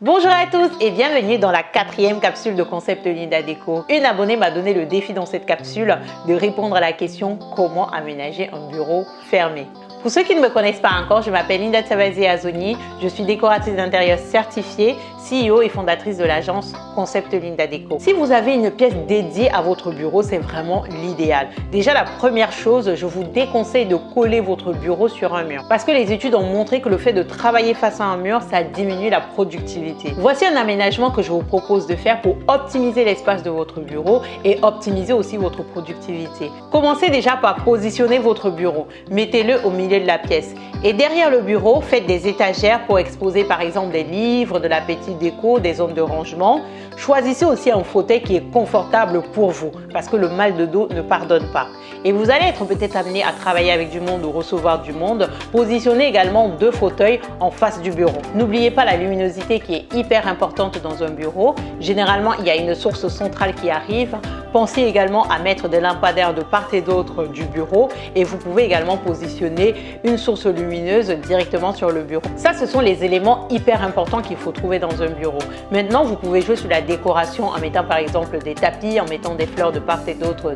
Bonjour à tous et bienvenue dans la 4e capsule de Concept Linda Déco. Une abonnée m'a donné le défi dans cette capsule de répondre à la question comment aménager un bureau fermé. Pour ceux qui ne me connaissent pas encore, je m'appelle Linda Tsavazi Azoni, je suis décoratrice d'intérieur certifiée, CEO et fondatrice de l'agence Concept Linda Déco. Si vous avez une pièce dédiée à votre bureau, c'est vraiment l'idéal. Déjà, la première chose, je vous déconseille de coller votre bureau sur un mur parce que les études ont montré que le fait de travailler face à un mur, ça diminue la productivité. Voici un aménagement que je vous propose de faire pour optimiser l'espace de votre bureau et optimiser aussi votre productivité. Commencez déjà par positionner votre bureau. Mettez-le au milieu de la pièce. Et derrière le bureau, faites des étagères pour exposer par exemple des livres, de la petite déco, des zones de rangement. Choisissez aussi un fauteuil qui est confortable pour vous parce que le mal de dos ne pardonne pas. Et vous allez être peut-être amené à travailler avec du monde ou recevoir du monde. Positionnez également 2 fauteuils en face du bureau. N'oubliez pas la luminosité qui est hyper importante dans un bureau. Généralement, il y a une source centrale qui arrive. Pensez également à mettre des lampadaires de part et d'autre du bureau et vous pouvez également positionner une source lumineuse directement sur le bureau. Ça, ce sont les éléments hyper importants qu'il faut trouver dans un bureau. Maintenant, vous pouvez jouer sur la décoration en mettant par exemple des tapis, en mettant des fleurs de part et d'autre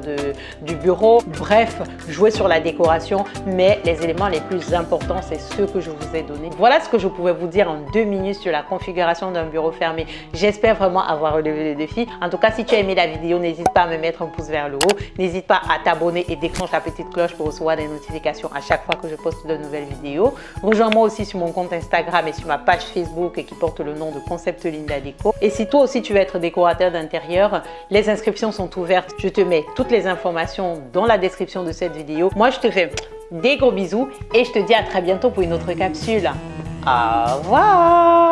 du bureau. Bref, jouer sur la décoration, mais les éléments les plus importants, c'est ceux que je vous ai donnés. Voilà ce que je pouvais vous dire en 2 minutes sur la configuration d'un bureau fermé. J'espère vraiment avoir relevé le défi. En tout cas, si tu as aimé la vidéo, n'hésite pas à me mettre un pouce vers le haut. N'hésite pas à t'abonner et déclenche la petite cloche pour recevoir des notifications à chaque fois que je poste de nouvelles vidéos. Rejoins-moi aussi sur mon compte Instagram et sur ma page Facebook qui porte le nom de Concept Linda Déco. Et si toi aussi tu veux être décorateur d'intérieur, les inscriptions sont ouvertes. Je te mets toutes les informations dans la description de cette vidéo. Moi, je te fais des gros bisous et je te dis à très bientôt pour une autre capsule. Au revoir!